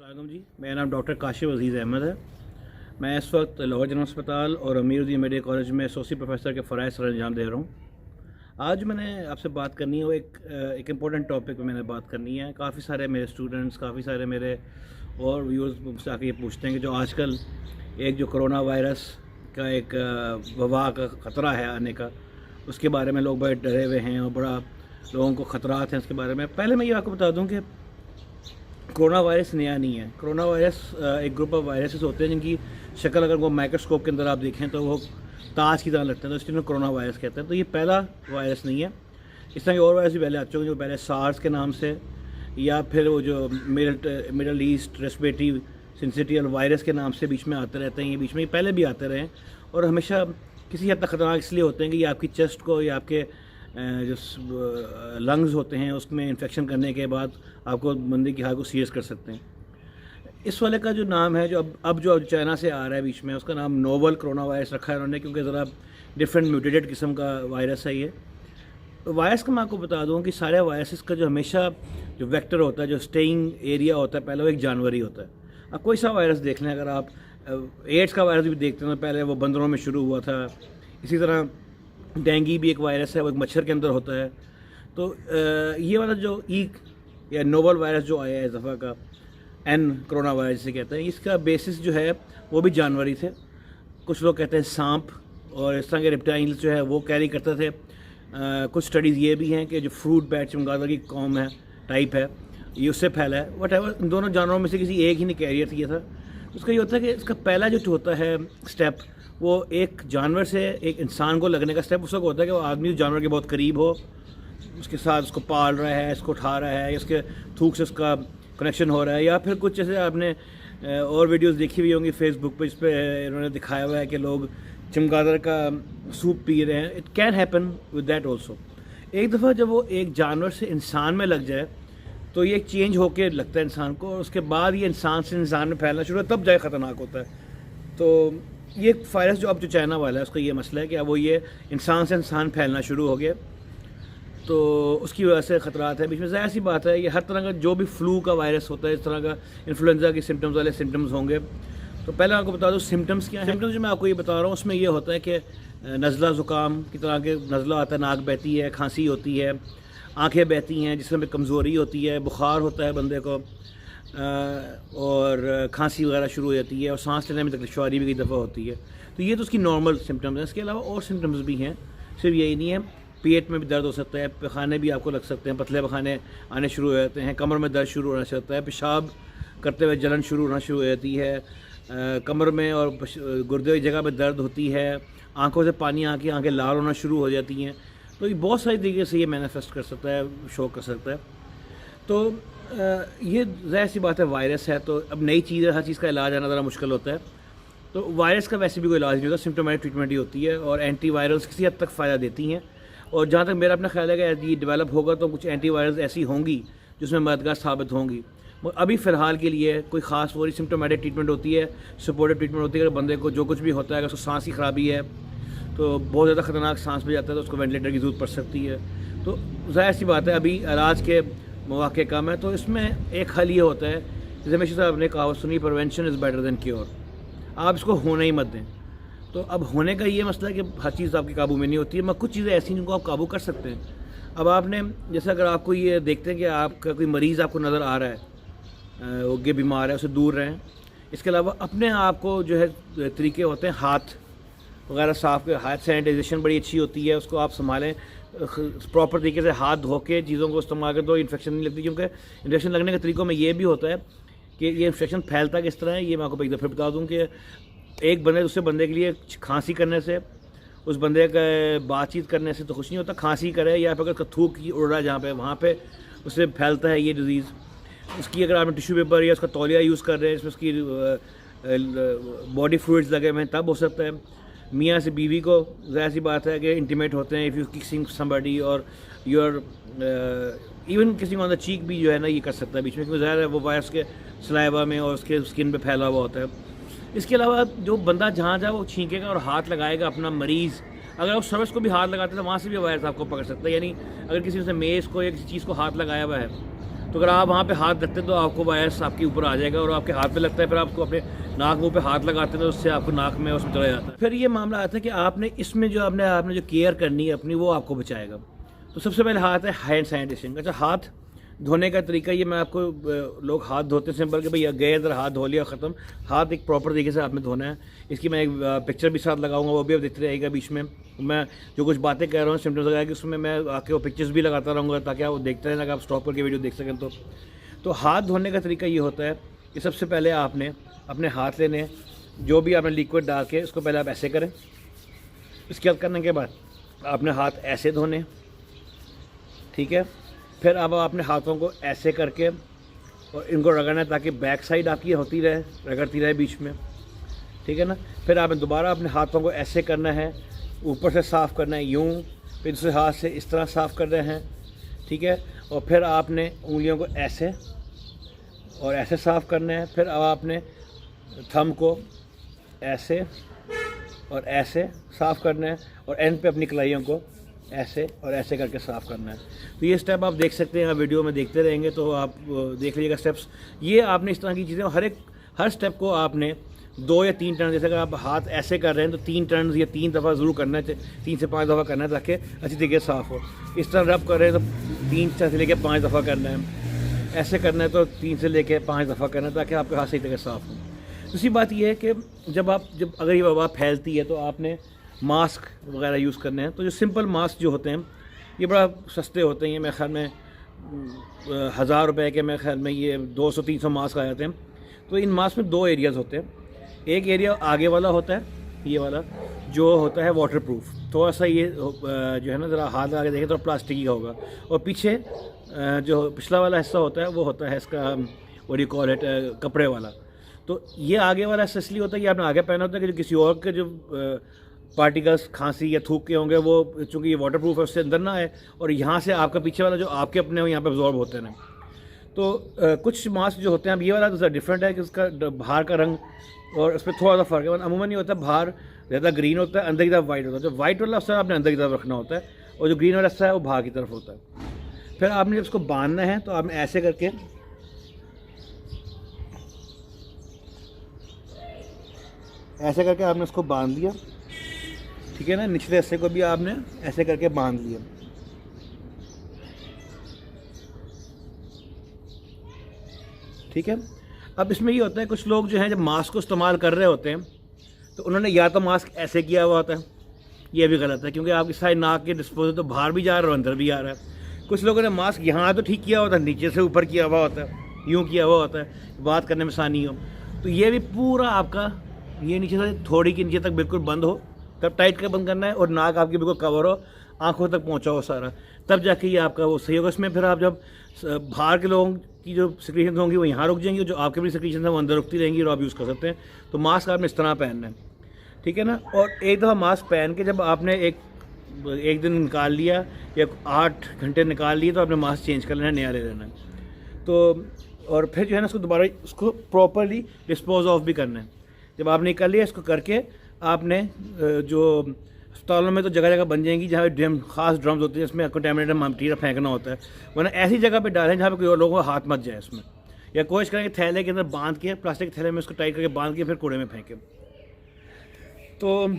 अस्सलाम जी, मेरा नाम डॉक्टर काशिफ अजीज़ अहमद है। मैं इस वक्त लाहौर जनरल अस्पताल और अमीरुद्दीन मेडिकल कॉलेज में एसोसिएट प्रोफेसर के फ़राइज़ सर अंजाम दे रहा हूँ। आज मैंने आपसे बात करनी है, वो एक इम्पोर्टेंट टॉपिक पे मैंने बात करनी है। काफ़ी सारे मेरे स्टूडेंट्स, काफ़ी सारे मेरे और व्यूअर्स मुझसे आके ये पूछते हैं कि जो आजकल एक जो कोरोना वायरस का एक वबा का ख़तरा है आने का, उसके बारे में लोग बड़े डरे हुए हैं और बड़ा लोगों को ख़तरात हैं उसके बारे में। पहले मैं ये आपको बता दूँ कि कोरोना वायरस नया नहीं है। कोरोना वायरस एक ग्रुप ऑफ वायरसेस होते हैं जिनकी शक्ल अगर वो माइक्रोस्कोप के अंदर आप देखें तो वो ताज की तरह लगते हैं, तो इसलिए कोरोना वायरस कहते हैं। तो ये पहला वायरस नहीं है। इस तरह के और वायरस भी पहले आ चुके हैं, जो पहले सार्स के नाम से या फिर वो जो middle east respiratory syncytial virus के नाम से बीच में आते रहते हैं। ये बीच में पहले भी आते रहे और हमेशा किसी हद तक ख़तरनाक इसलिए होते हैं कि ये आपकी चेस्ट को या आपके जो लंग्स होते हैं उसमें इन्फेक्शन करने के बाद आपको बंदे की हालत को सीरियस कर सकते हैं। इस वाले का जो नाम है, जो अब जो चाइना से आ रहा है बीच में, उसका नाम नोवल कोरोना वायरस रखा है उन्होंने, क्योंकि ज़रा डिफरेंट म्यूटेटेड किस्म का वायरस है ये। वायरस का मैं आपको बता दूं कि सारे वायरसेस का जो हमेशा जो वेक्टर होता है, जो स्टेइंग एरिया होता है, पहले वो एक जानवर ही होता है। अब कोई सा वायरस देख लें, अगर आप एड्स का वायरस भी देखते हैं तो पहले वो बंदरों में शुरू हुआ था। इसी तरह डेंगू भी एक वायरस है, वो एक मच्छर के अंदर होता है। तो ये वाला जो या नोवल वायरस जो आया है इस दफ़ा का, एन कोरोना वायरस से कहते हैं, इसका बेसिस जो है वो भी जानवर ही थे। कुछ लोग कहते हैं सांप, और इस तरह के रेप्टाइल्स जो है वो कैरी करते थे। कुछ स्टडीज़ ये भी हैं कि जो फ्रूट बैट चमगादड़ की कौम है, टाइप है, ये उससे फैला है। वट एवर, इन दोनों जानवरों में से किसी एक ही ने कैरियर किया था। उसका ये होता है कि इसका पहला जो होता है स्टेप, वो एक जानवर से एक इंसान को लगने का स्टेप उस वक्त होता है कि वो आदमी उस जानवर के बहुत करीब हो, उसके साथ उसको पाल रहा है, इसको उठा रहा है, इसके थूक से उसका कनेक्शन हो रहा है। या फिर कुछ जैसे आपने और वीडियोस देखी हुई होंगी फेसबुक पे, इस पर इन्होंने दिखाया हुआ है कि लोग चमगादड़ का सूप पी रहे हैं। It can happen with that also. एक दफ़ा जब वो एक जानवर से इंसान में लग जाए तो ये चेंज होके लगता है इंसान को, और उसके बाद ये इंसान से इंसान में फैलना शुरू है, तब जाए ख़तरनाक होता है। तो ये वायरस जो अब जो चाइना वाला है, उसका ये मसला है कि अब वो ये इंसान से इंसान फैलना शुरू हो गया, तो उसकी वजह से ख़तरात है बीच में। ज़ाहिर सी बात है, ये हर तरह का जो भी फ्लू का वायरस होता है, इस तरह का इन्फ्लुएंजा के सिम्टम्स वाले सिम्टम्स होंगे। तो पहले आपको बता दूँ सिम्टम्स क्या हैं। सिम्टम्स जो मैं आपको ये बता रहा हूँ उसमें ये होता है कि नज़ला ज़ुकाम की तरह के नज़ला आता है, नाक बहती है, खांसी होती है, आँखें बहती हैं, जिसमें कमज़ोरी होती है, बुखार होता है बंदे को, और खांसी वगैरह शुरू हो जाती है, और सांस लेने में तकलीफ़ भी कई दफ़ा होती है। तो ये तो उसकी नॉर्मल सिम्टम्स हैं। इसके अलावा और सिम्टम्स भी हैं, सिर्फ यही नहीं है। पेट में भी दर्द हो सकता है, पखाने भी आपको लग सकते हैं, पतले पखाने आने शुरू हो जाते हैं, कमर में दर्द शुरू होना शुरू होता है, पेशाब करते हुए जलन शुरू होना शुरू हो जाती है, कमर में और गुर्दे की जगह पे दर्द होती है, आंखों से पानी आके आंखें लाल होना शुरू हो जाती हैं। तो ये बहुत सारी तरीके से ये मैनिफेस्ट कर सकता है, शो कर सकता है। तो ये ज़ाहिर सी बात है वायरस है, तो अब नई चीज़ है, हर चीज़ का इलाज आना ज़रा मुश्किल होता है। तो वायरस का वैसे भी कोई इलाज नहीं होता, सिम्टोमेटिक ट्रीटमेंट ही होती है, और एंटीवायरल्स किसी हद तक फ़ायदा देती हैं। और जहाँ तक मेरा अपना ख्याल है कि ये डेवलप होगा तो कुछ एंटीवायरल्स ऐसी होंगी जिसमें मददगार साबित होंगी। अभी फ़िलहाल के लिए कोई ख़ास वो सिम्टोमेटिक ट्रीटमेंट होती है, सपोर्टिव ट्रीटमेंट होती है। अगर बंदे को जो कुछ भी होता है, अगर उसको सांस की खराबी है, तो बहुत ज़्यादा ख़तरनाक सांस भी जाता है, तो उसको वेंटिलेटर की ज़रूरत पड़ सकती है। तो ज़ाहिर सी बात है अभी इलाज के मौके कम है, तो इसमें एक हल ये होता है, जैसे हमेशा से आपने कहावत सुनी, prevention is better than cure. आप इसको होने ही मत दें। तो अब होने का ये मसला है कि हर चीज़ आपके काबू में नहीं होती है, मगर कुछ चीज़ें ऐसी जिनको आप काबू कर सकते हैं। अब आपने जैसे अगर आपको ये देखते हैं कि आपका कोई मरीज़ आपको नज़र आ रहा है, वो ये बीमार है, उससे दूर रहें। इसके अलावा अपने आप को जो है तरीके होते हैं, हाथ वगैरह साफ़, हाथ सैनिटाइजेशन बड़ी अच्छी होती है, उसको आप संभालें प्रॉपर तरीके से, हाथ धो के चीज़ों को इस्तेमाल करें तो इन्फेक्शन नहीं लगती। क्योंकि इन्फेक्शन लगने के तरीक़ों में ये भी होता है कि ये इन्फेक्शन फैलता किस तरह है, ये मैं आपको एक दफ़े बता दूँ कि एक बंदे दूसरे बंदे के लिए खांसी करने से, उस बंदे का बातचीत करने से तो कुछ नहीं होता। खांसी करे या फिर अगर थूक की उड़ रहा है जहाँ पे, वहाँ पे उससे फैलता है ये डिज़ीज़। उसकी अगर आप टिश्यू पेपर या उसका तौलिया यूज़ कर रहे हैं, इसमें उसकी बॉडी फ्लूइड्स लगे हुए हैं, तब हो सकता है। मियाँ से बीवी को ज़ाहिर सी बात है कि इंटीमेट होते हैं, if you kissing somebody or you're even kissing on the cheek भी जो है ना, ये कर सकता है बीच में, क्योंकि ज़ाहिर है वो वायरस के सलाइवा में और उसके स्किन पे फैला हुआ होता है। इसके अलावा जो बंदा जहाँ जाए वो छींकेगा और हाथ लगाएगा अपना मरीज़, अगर आप सर्विस को भी हाथ लगाते हैं तो वहाँ से भी वायरस आपको पकड़ सकता है। यानी अगर किसी ने मेज़ को या किसी चीज़ को हाथ लगाया हुआ है तो अगर आप वहाँ पे हाथ रखते हैं तो आपको वायरस आपके ऊपर आ जाएगा और आपके हाथ पे लगता है, फिर आपको अपने नाक मुंह पे हाथ लगाते हैं तो उससे आपको नाक में उसमें चला जाता है। फिर ये मामला आता है कि आपने इसमें जो आपने जो केयर करनी है अपनी, वो आपको बचाएगा। तो सबसे पहले हाथ है हैंड सैनिटाइजेशन। अच्छा, हाथ धोने का तरीका ये मैं आपको, लोग हाथ धोते हैं सिंपल कि भाई गए अंदर हाथ धो लिया ख़त्म। हाथ एक प्रॉपर तरीके से आपने धोना है। इसकी मैं एक पिक्चर भी साथ लगाऊंगा, वो भी अब देखते रहेगा। बीच में मैं जो कुछ बातें कह रहा हूँ सिम्टम्स लगाया कि उसमें मैं आके वो पिक्चर्स भी लगाता रहूँगा ताकि आप देखते रहें, अगर आप स्टॉप करके वीडियो देख सकें। तो हाथ धोने का तरीका ये होता है कि सबसे पहले आपने अपने हाथ लेने, जो भी आपने लिक्विड डाल के उसको पहले आप ऐसे करें। इसके बाद करने के बाद आपने हाथ ऐसे धोने, ठीक है। फिर अब आपने हाथों को ऐसे करके और इनको रगड़ना है ताकि बैक साइड आपकी होती रहे, रगड़ती रहे बीच में, ठीक है ना। फिर आपने दोबारा अपने हाथों को ऐसे करना है, ऊपर से साफ़ करना है यूँ, फिर दूसरे हाथ से इस तरह साफ़ करना है, ठीक है। और फिर आपने उंगलियों को ऐसे और ऐसे साफ़ करना है। फिर अब आपने थंब को ऐसे और ऐसे साफ़ करना है और एंड पे अपनी कलाइयों को ऐसे और ऐसे करके साफ़ करना है। तो ये स्टेप आप देख सकते हैं, आप वीडियो में देखते रहेंगे तो आप देख लीजिएगा स्टेप्स। ये आपने इस तरह की चीज़ें हर स्टेप को आपने 2 या 3 टर्न, जैसे अगर आप हाथ ऐसे कर रहे हैं तो 3 टर्न या 3 दफ़ा ज़रूर करना है, 3 से 5 दफ़ा करना है ताकि अच्छी तरीके से साफ़ हो। इस तरह रब कर रहे हैं तो 3 से लेकर 5 दफ़ा करना है, ऐसे करना है तो 3 से लेकर 5 दफ़ा करना है ताकि आपके हाथ सही तरीके से साफ़ हो। दूसरी बात यह है कि जब अगर ये वबा फैलती है तो आपने मास्क वगैरह यूज़ करने हैं। तो जो सिंपल मास्क जो होते हैं ये बड़ा सस्ते होते हैं, ये मेरे ख्याल में 1000 रुपये के मेरे ख्याल में ये 200-300 मास्क आ जाते हैं। तो इन मास्क में 2 एरियाज़ होते हैं। एक एरिया आगे वाला होता है, ये वाला जो होता है वाटर प्रूफ, थोड़ा सा ये जो है ना, ज़रा हाथ आगे देखें तो प्लास्टिक का होगा। और पीछे जो पिछला वाला हिस्सा होता है वो होता है इसका व्हाट यू कॉल इट, कपड़े वाला। तो ये आगे वाला हिस्सा इसलिए होता है कि आपने आगे पहना होता है कि जो किसी और के जो पार्टिकल्स खांसी या थूक के होंगे वो, चूँकि ये वाटर प्रूफ है, उससे अंदर ना आए। और यहाँ से आपका पीछे वाला जो आपके अपने हो यहाँ पे अब्जॉर्ब होते हैं। तो कुछ मास्क जो होते हैं, अब ये वाला तो डिफरेंट है कि उसका बाहर का रंग और उस पर थोड़ा सा फ़र्क है। अमूमन ये होता है बाहर ज़्यादा ग्रीन होता है, अंदर की तरफ वाइट होता है। जो वाइट वाला हिस्सा आपने अंदर की तरफ रखना होता है और जो ग्रीन वाला हिस्सा है वो बाहर की तरफ होता है। फिर आपने उसको बांधना है तो आपने ऐसे करके आपने उसको बांध लिया, ठीक है ना। निचले हिस्से को भी आपने ऐसे करके बांध लिया, ठीक है। अब इसमें ये होता है कुछ लोग जो हैं जब मास्क को इस्तेमाल कर रहे होते हैं तो उन्होंने या तो मास्क ऐसे किया हुआ होता है, ये भी गलत है क्योंकि आपकी सारी नाक के डिस्पोजल तो बाहर भी जा रहा है और अंदर भी आ रहा है। कुछ लोगों ने मास्क यहाँ तो ठीक किया होता है, नीचे से ऊपर किया हुआ होता है, यूँ किया हुआ होता है, बात करने में आसानी हो। तो ये भी पूरा आपका ये नीचे से थोड़ी के नीचे तक बिल्कुल बंद हो, तब टाइट कर बंद करना है। और नाक आपकी बिल्कुल कवर हो, आंखों तक पहुंचा हो सारा, तब जाके ये आपका वो सही होगा। इसमें फिर आप जब बाहर के लोगों की जो सिक्रीशन होंगी वो यहाँ रुक जाएंगी, जो आपके भी सिक्रीशन है वो अंदर रुकती रहेंगी और आप यूज़ कर सकते हैं। तो मास्क आपने इस तरह पहनना है, ठीक है ना। और एक दफ़ा मास्क पहन के जब आपने एक दिन निकाल लिया या 8 घंटे निकाल लिए तो आपने मास्क चेंज कर लेना है, नया ले लेना है। तो और फिर जो है ना उसको दोबारा उसको प्रॉपरली डिस्पोज ऑफ भी करना है। जब आपने कर लिया इसको करके आपने जो अस्पतालों में तो जगह जगह बन जाएंगी जहाँ पे खास ड्रम्स होते हैं, इसमें कंटेमिनेटेड मटीरियल फेंकना होता है, वरना ऐसी जगह पे डालें जहाँ पे कोई और लोगों का हाथ मत जाए इसमें। या कोशिश करें कि थैले के अंदर बांध के, प्लास्टिक के थैले में उसको टाइट करके बांध के फिर कूड़े में फेंकें। तो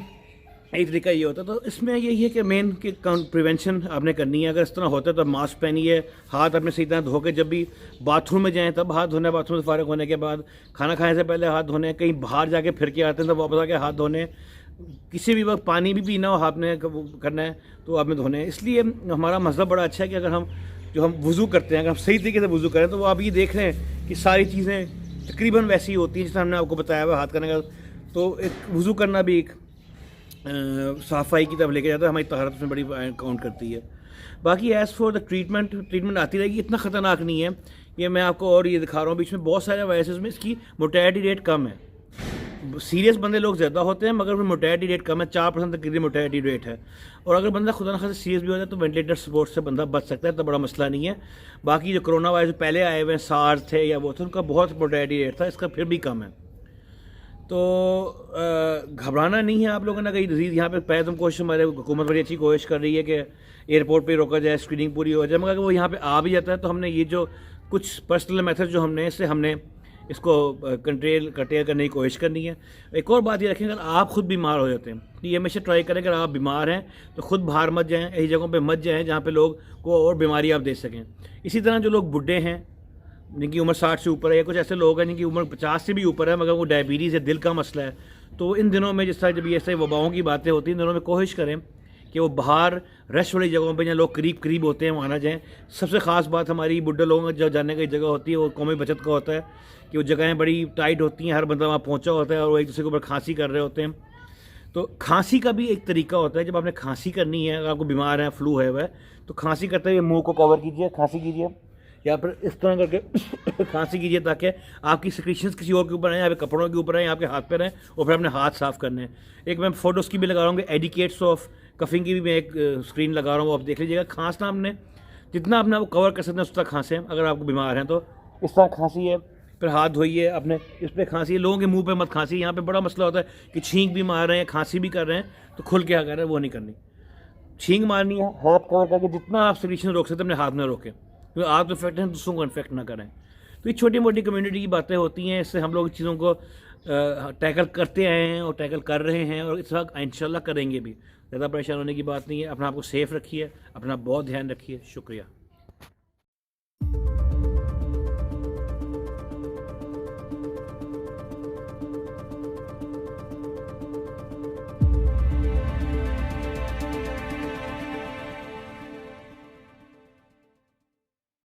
एक तरीका ये होता है। तो इसमें यही है कि मेन कि प्रिवेंशन आपने करनी है। अगर इस तरह होता है तो मास्क पहनिए, हाथ अपने सही तरह धो के, जब भी बाथरूम में जाएं तब हाथ धोने, बाथरूम से फारिग होने के बाद, खाना खाने से पहले हाथ धोने, कहीं बाहर जाके फिर के आते हैं तो वापस आके हाथ धोने, किसी भी वक्त पानी भी पीना हो हाथ में करना है तो आप में धोने। इसलिए हमारा मज़हब बड़ा अच्छा है कि अगर हम वज़ू करते हैं, अगर हम सही तरीके से वज़ू करें तो वो आप ये देख रहे हैं कि सारी चीज़ें तकरीबन वैसी होती हैं जैसे हमने आपको बताया हुआ हाथ करने का। तो एक वज़ू करना भी एक सफाई की तरफ लेके जाता है, हमारी तहारत में बड़ी काउंट करती है। बाकी एज़ फॉर द ट्रीटमेंट आती रहेगी, इतना ख़तरनाक नहीं है। ये मैं आपको और ये दिखा रहा हूँ, बीच में बहुत सारे वायरसेस में इसकी मोर्टेलिटी रेट कम है। सीरियस बंदे लोग ज़्यादा होते हैं मगर मोर्टेलिटी रेट कम है, 4% तक की मोर्टेलिटी रेट है। और अगर बंदा खुदा न खासा सीरियस भी हो जाए तो वेंटिलेटर सपोर्ट से बंदा बच सकता है, तो बड़ा मसला नहीं है। बाकी जो कोरोना वायरस पहले आए हुए हैं, सार्स थे या वो थे, उनका बहुत मोर्टेलिटी रेट था, इसका फिर भी कम है। तो घबराना नहीं है आप लोगों ने। कहीं डिजीज़ यहाँ पे पहले तुम कोशिश, हमारे हुकूमत बड़ी अच्छी कोशिश कर रही है कि एयरपोर्ट पे रोका जाए, स्क्रीनिंग पूरी हो जाए, मगर वो यहाँ पे आ भी जाता है तो हमने ये जो कुछ पर्सनल मेथड जो हमने इसको कंट्रोल करने की कोशिश करनी है। एक और बात ये रखें, अगर आप खुद बीमार हो जाते हैं तो ये हमेशा ट्राई करें, अगर आप बीमार हैं तो खुद बाहर मत जाएं, ऐसी जगहों पे मत जाएं जहाँ पे लोग को और बीमारी आप दे सकें। इसी तरह जो लोग बुढ़े हैं, जिनकी उम्र 60 से ऊपर है, या कुछ ऐसे लोग हैं जिनकी उम्र 50 से भी ऊपर है मगर वो डायबिटीज़ या दिल का मसला है, तो इन दिनों में जिस तरह जब ये ऐसे वबाओं की बातें होती हैं, इन दिनों में कोशिश करें कि वो बाहर रेस्ट वाली जगहों पे जहाँ लोग करीब होते हैं वहाँ ना जाएँ। सबसे ख़ास बात हमारी बुढ़े लोगों का जो जाने की जगह होती है वो कौमी बचत का होता है कि वो जगहें बड़ी टाइट होती हैं, हर बंदा वहाँ पहुँचा होता है और वो एक दूसरे के ऊपर खांसी कर रहे होते हैं। तो खांसी का भी एक तरीका होता है, जब आपने खांसी करनी है, अगर आपको बीमार है, फ्लू है वह, तो खांसी करते हुए मुँह को कवर कीजिए, खांसी कीजिए, या फिर इस तरह करके खांसी कीजिए ताकि आपकी सिक्रीशंस किसी और के ऊपर आए, आपके कपड़ों के ऊपर आए, आपके हाथ पे रहें, और फिर अपने हाथ साफ़ करने हैं। एक मैं फ़ोटोज़ की भी लगा रहा हूँ, एडिकेट्स ऑफ कफिंग की भी मैं एक स्क्रीन लगा रहा हूँ, आप देख लीजिएगा। खांसना आपने जितना अपने आपको कवर कर सकते हैं उस तरह खांसें, अगर आपको बीमार हैं तो इस तरह खांसी है, फिर हाथ धोइए अपने, इस पर खांसी है। लोगों के मुंह पे मत खांसी, यहाँ पे बड़ा मसला होता है कि छींक भी मार रहे हैं, खांसी भी कर रहे हैं, तो खुल के क्या कर रहे हैं वो नहीं करनी। छींक मारनी है, हाथ कवर करके जितना आप सिक्रीशन रोक सकते हैं अपने हाथ में रोकें, क्योंकि आप इन्फेक्ट हैं, दूसरों को इन्फेक्ट ना करें। तो ये छोटी मोटी कम्युनिटी की बातें होती हैं, इससे हम लोग चीज़ों को टैकल करते आए हैं और टैकल कर रहे हैं और इस वक्त इंशाल्लाह करेंगे भी। ज़्यादा परेशान होने की बात नहीं है। अपना आपको सेफ़ रखिए, अपना बहुत ध्यान रखिए। शुक्रिया।